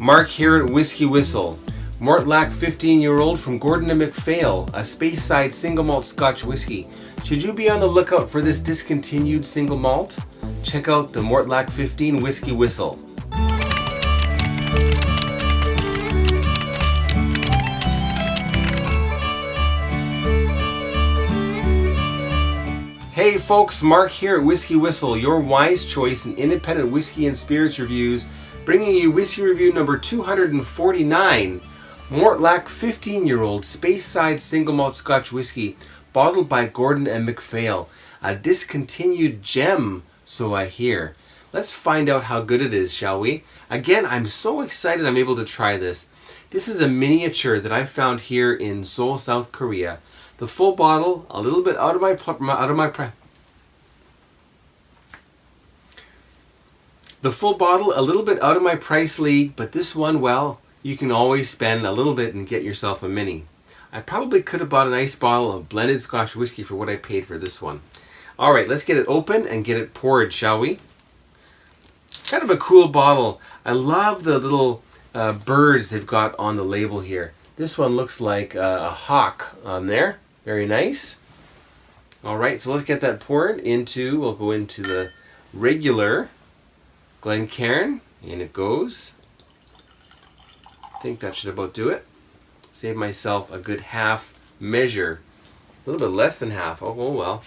Mark here at Whiskey Whistle. Mortlach 15-year-old from Gordon MacPhail, a Speyside single malt Scotch whiskey. Should you be on the lookout for this discontinued single malt? Check out the Mortlach 15 Whiskey Whistle. Hey folks, Mark here at Whiskey Whistle, your wise choice in independent whiskey and spirits reviews, bringing you whiskey review number 249, Mortlach 15-year-old Speyside single malt Scotch whiskey, bottled by Gordon and MacPhail, a discontinued gem, so I hear. Let's find out how good it is, shall we? Again, I'm so excited I'm able to try this. This is a miniature that I found here in Seoul, South Korea. The full bottle, a little bit out of my price league, but this one, well, you can always spend a little bit and get yourself a mini. I probably could have bought a nice bottle of blended Scotch whiskey for what I paid for this one. All right, let's get it open and get it poured, shall we? Kind of a cool bottle. I love the little birds they've got on the label here. This one looks like a hawk on there. Very nice. All right, so let's get that poured into, we'll go into the regular Glencairn. In it goes. I think that should about do it. Save myself a good half measure. A little bit less than half. Oh well.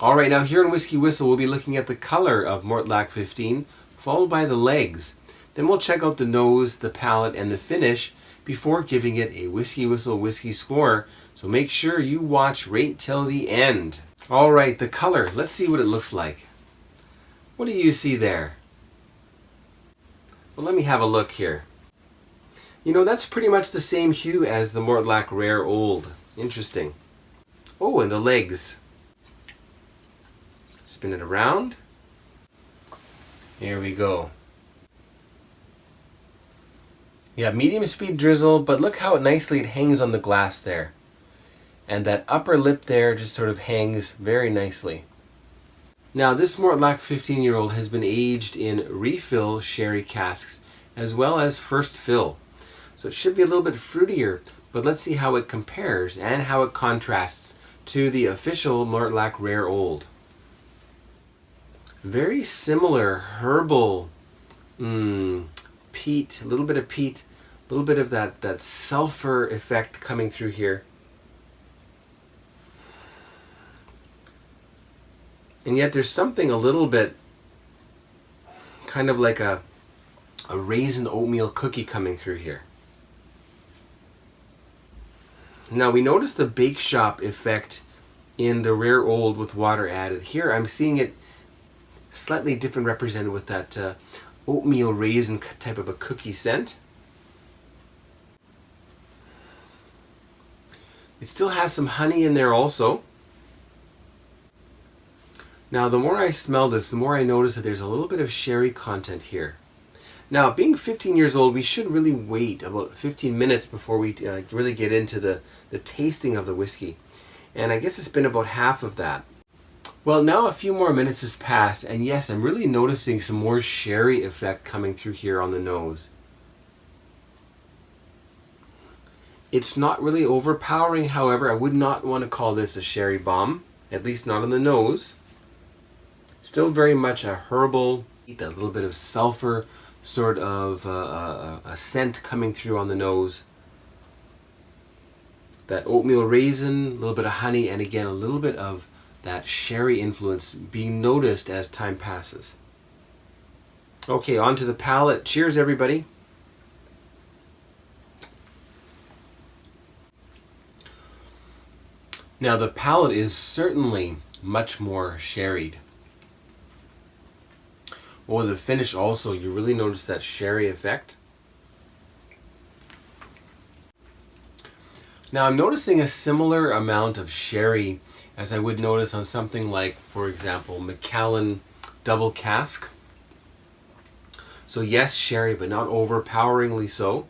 All right, now here in Whiskey Whistle, we'll be looking at the color of Mortlach 15, followed by the legs. Then we'll check out the nose, the palate, and the finish before giving it a Whiskey Whistle whiskey score. So make sure you watch right till the end. All right, the color. Let's see what it looks like. What do you see there? Well, let me have a look here. You know, that's pretty much the same hue as the Mortlach Rare Old. Interesting. Oh, and the legs. Spin it around. Here we go. Yeah, medium speed drizzle, but look how nicely it hangs on the glass there. And that upper lip there just sort of hangs very nicely. Now, this Mortlach 15-year-old has been aged in refill sherry casks as well as first fill. So it should be a little bit fruitier, but let's see how it compares and how it contrasts to the official Mortlach Rare Old. Very similar herbal, peat, a little bit of peat, a little bit of that sulfur effect coming through here. And yet there's something a little bit kind of like a raisin oatmeal cookie coming through here. Now we notice the bake shop effect in the Rare Old with water added. Here I'm seeing it slightly different, represented with that oatmeal raisin type of a cookie scent. It still has some honey in there also. Now the more I smell this, the more I notice that there's a little bit of sherry content here. Now, being 15 years old, we should really wait about 15 minutes before we really get into the tasting of the whiskey. And I guess it's been about half of that. Well, now a few more minutes has passed, and yes, I'm really noticing some more sherry effect coming through here on the nose. It's not really overpowering, however. I would not want to call this a sherry bomb, at least not on the nose. Still very much a herbal, a little bit of sulfur, sort of a scent coming through on the nose. That oatmeal raisin, a little bit of honey, and again a little bit of that sherry influence being noticed as time passes. Okay, on to the palate. Cheers, everybody. Now the palate is certainly much more sherried. Oh, the finish also, you really notice that sherry effect. Now I'm noticing a similar amount of sherry as I would notice on something like, for example, Macallan Double Cask. So yes, sherry, but not overpoweringly so.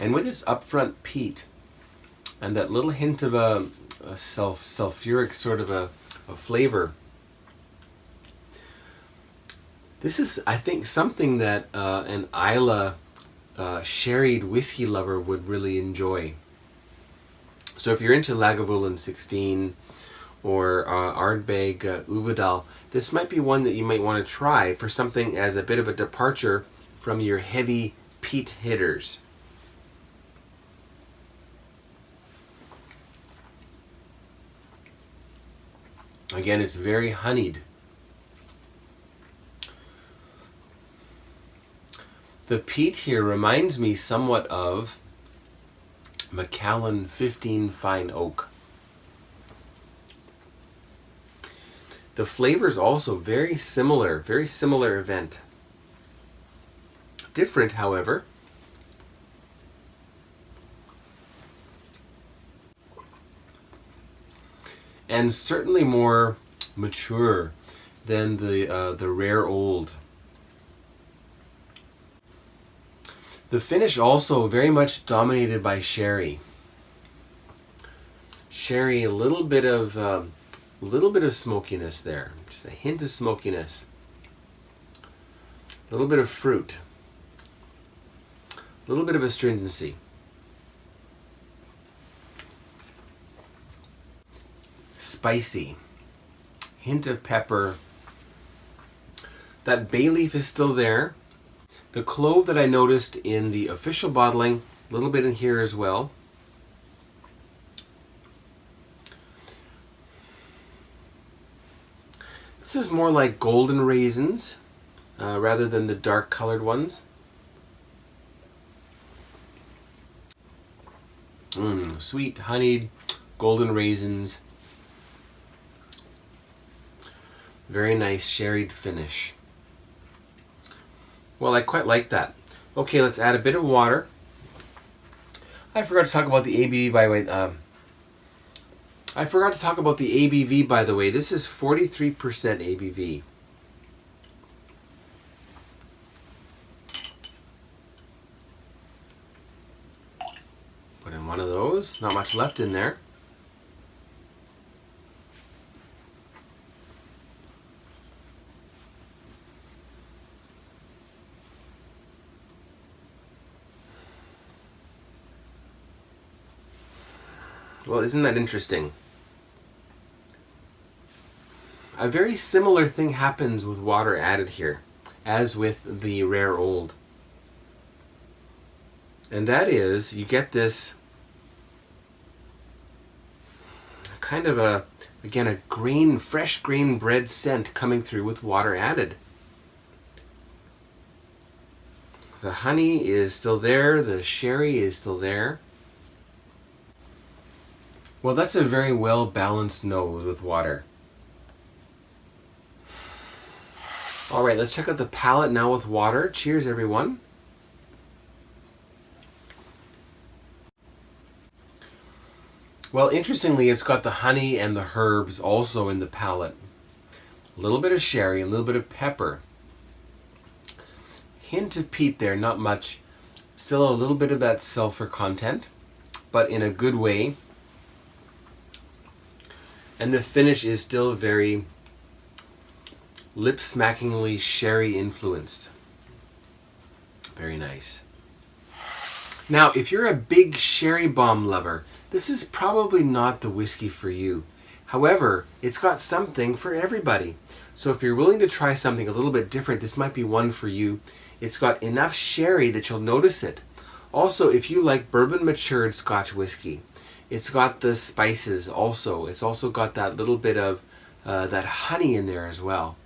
And with its upfront peat and that little hint of a sulfuric sort of a flavor, This is, I think, something that an Islay sherried whiskey lover would really enjoy. So if you're into Lagavulin 16 or Ardbeg Ubadal, this might be one that you might want to try for something as a bit of a departure from your heavy peat hitters. Again, it's very honeyed. The peat here reminds me somewhat of Macallan 15 Fine Oak. The flavor's also very similar event. Different, however. And certainly more mature than the rare old. The finish also very much dominated by sherry. Sherry, a little bit of smokiness there, just a hint of smokiness. A little bit of fruit. A little bit of astringency. Spicy. Hint of pepper. That bay leaf is still there. The clove that I noticed in the official bottling, a little bit in here as well. This is more like golden raisins rather than the dark colored ones. Sweet, honeyed, golden raisins. Very nice sherried finish. Well, I quite like that. Okay, let's add a bit of water. I forgot to talk about the ABV by the way. This is 43% ABV. Put in one of those. Not much left in there. Well, isn't that interesting? A very similar thing happens with water added here, as with the rare old. And that is, you get this kind of a green, fresh grain bread scent coming through with water added. The honey is still there, the sherry is still there. Well, that's a very well balanced nose with water. All right, let's check out the palate now with water. Cheers, everyone. Well, interestingly, it's got the honey and the herbs also in the palate. A little bit of sherry, a little bit of pepper. Hint of peat there, not much. Still a little bit of that sulfur content, but in a good way. And the finish is still very lip-smackingly sherry influenced. Very nice. Now, if you're a big sherry bomb lover, this is probably not the whiskey for you. However, it's got something for everybody. So if you're willing to try something a little bit different, this might be one for you. It's got enough sherry that you'll notice it. Also, if you like bourbon matured Scotch whiskey, it's got the spices also. It's also got that little bit of that honey in there as well.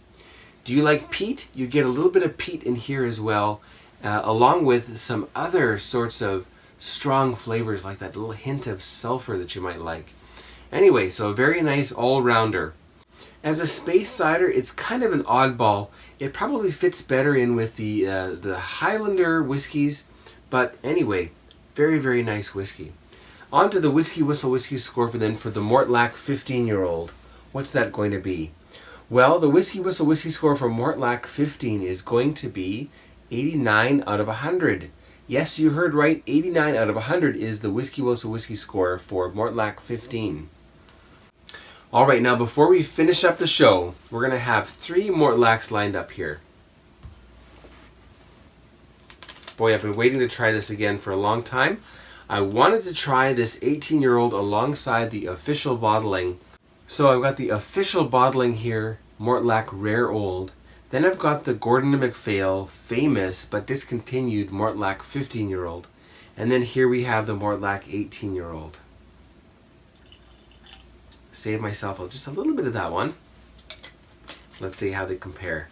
Do you like peat? You get a little bit of peat in here as well, along with some other sorts of strong flavors like that little hint of sulfur that you might like. Anyway, so a very nice all-rounder. As a Speyside, it's kind of an oddball. It probably fits better in with the Highlander whiskeys, but anyway, very, very nice whiskey. On to the WhiskyWhistle whiskey score for the Mortlach 15-year-old. What's that going to be? Well, the WhiskyWhistle whiskey score for Mortlach 15 is going to be 89 out of 100. Yes, you heard right, 89 out of 100 is the WhiskyWhistle whiskey score for Mortlach 15. All right, now before we finish up the show, we're going to have 3 Mortlachs lined up here. Boy, I've been waiting to try this again for a long time. I wanted to try this 18-year-old alongside the official bottling. So I've got the official bottling here, Mortlach Rare Old. Then I've got the Gordon MacPhail famous but discontinued Mortlach 15-year-old. And then here we have the Mortlach 18-year-old. Save myself just a little bit of that one. Let's see how they compare.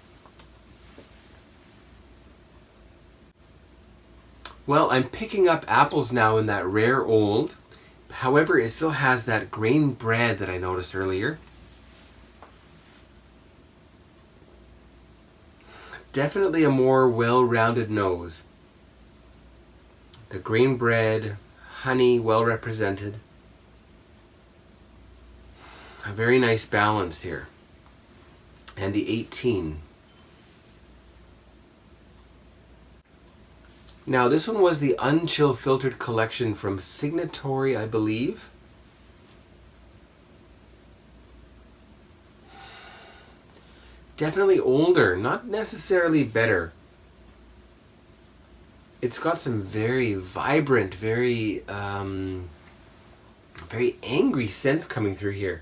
Well, I'm picking up apples now in that Rare Old. However, it still has that grain bread that I noticed earlier. Definitely a more well-rounded nose. The grain bread, honey, well represented. A very nice balance here. And the 18. Now this one was the unchill filtered collection from Signatory, I believe. Definitely older, not necessarily better. It's got some very vibrant, very angry scents coming through here.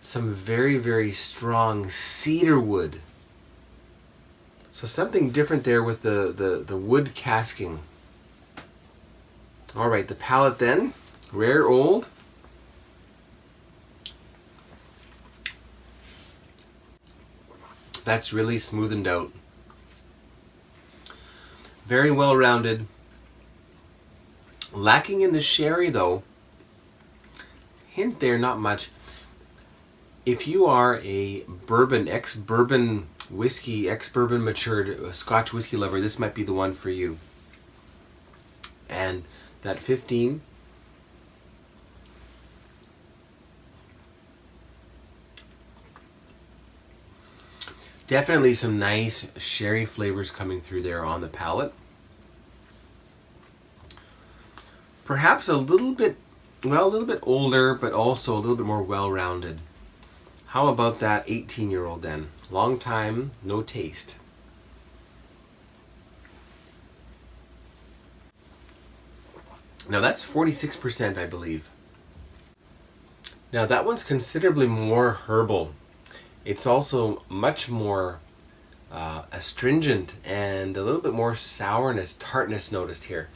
Some very, very strong cedar wood. So something different there with the wood casking. All right, the palate then, Rare Old. That's really smoothened out. Very well rounded. Lacking in the sherry though. Hint there, not much. If you are a bourbon, ex-bourbon whiskey, ex-bourbon matured Scotch whiskey lover, this might be the one for you. And that 15. Definitely some nice sherry flavors coming through there on the palate. Perhaps a little bit older, but also a little bit more well-rounded. How about that 18-year-old then? Long time, no taste. Now that's 46%, I believe. Now that one's considerably more herbal. It's also much more astringent and a little bit more sourness, tartness noticed here.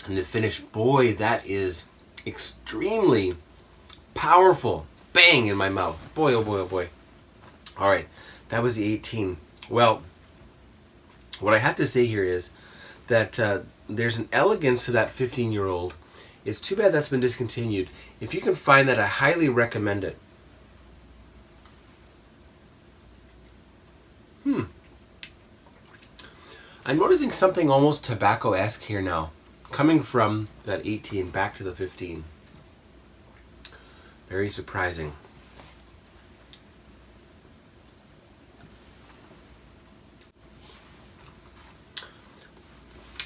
And the finish, boy, that is extremely powerful. Bang in my mouth. Boy, oh boy, oh boy. All right, that was the 18. Well, what I have to say here is that there's an elegance to that 15-year-old. It's too bad that's been discontinued. If you can find that, I highly recommend it. I'm noticing something almost tobacco-esque here now, coming from that 18 back to the 15. Very surprising.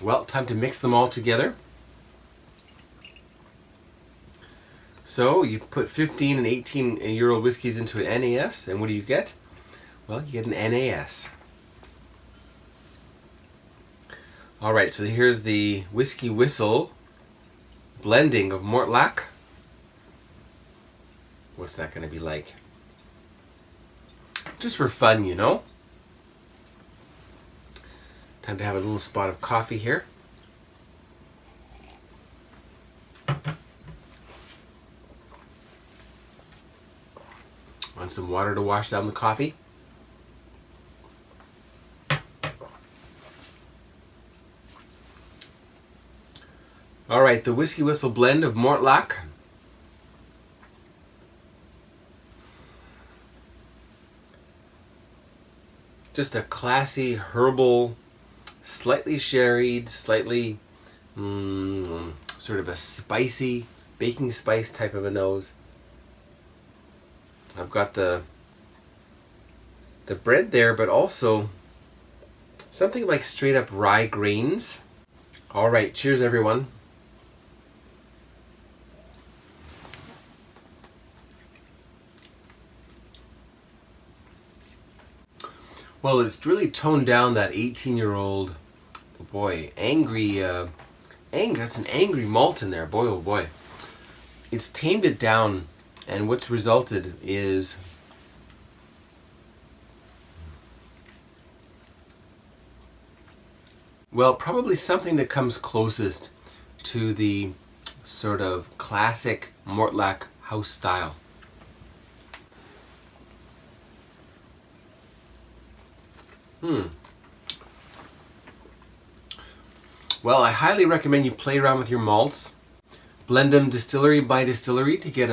Well, time to mix them all together. So you put 15 and 18-year-old whiskeys into an NAS, and what do you get? Well, you get an NAS. All right, so here's the WhiskyWhistle blending of Mortlach. What's that going to be like? Just for fun, you know. Time to have a little spot of coffee here. Want some water to wash down the coffee? All right, the WhiskyWhistle blend of Mortlach. Just a classy, herbal, slightly sherried, slightly sort of a spicy, baking spice type of a nose. I've got the bread there, but also something like straight up rye grains. All right, cheers everyone. Well, it's really toned down that 18-year-old, boy, angry, that's an angry malt in there, boy oh boy. It's tamed it down, and what's resulted is well, probably something that comes closest to the sort of classic Mortlach house style. Well, I highly recommend you play around with your malts. Blend them distillery by distillery to get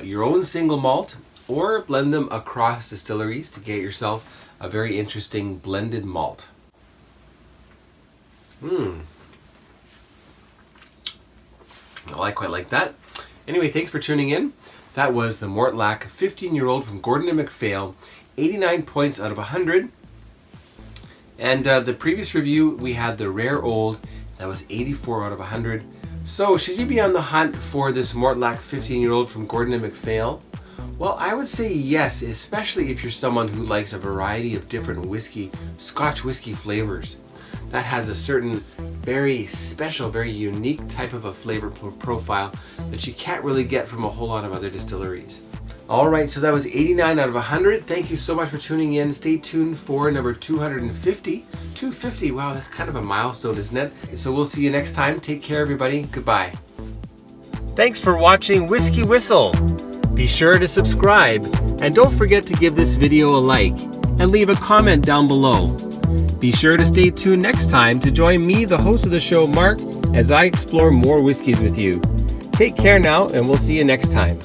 your own single malt, or blend them across distilleries to get yourself a very interesting blended malt. I quite like that. Anyway, thanks for tuning in. That was the Mortlach 15-year-old from Gordon MacPhail, 89 points out of 100. And the previous review, we had the rare old, that was 84 out of 100. So, should you be on the hunt for this Mortlach 15-year-old from Gordon MacPhail? Well, I would say yes, especially if you're someone who likes a variety of different whiskey, Scotch whiskey flavors. That has a certain very special, very unique type of a flavor profile that you can't really get from a whole lot of other distilleries. Alright, so that was 89 out of 100. Thank you so much for tuning in. Stay tuned for number 250. 250, wow, that's kind of a milestone, isn't it? So we'll see you next time. Take care, everybody. Goodbye. Thanks for watching Whiskey Whistle. Be sure to subscribe, and don't forget to give this video a like, and leave a comment down below. Be sure to stay tuned next time to join me, the host of the show, Mark, as I explore more whiskeys with you. Take care now, and we'll see you next time.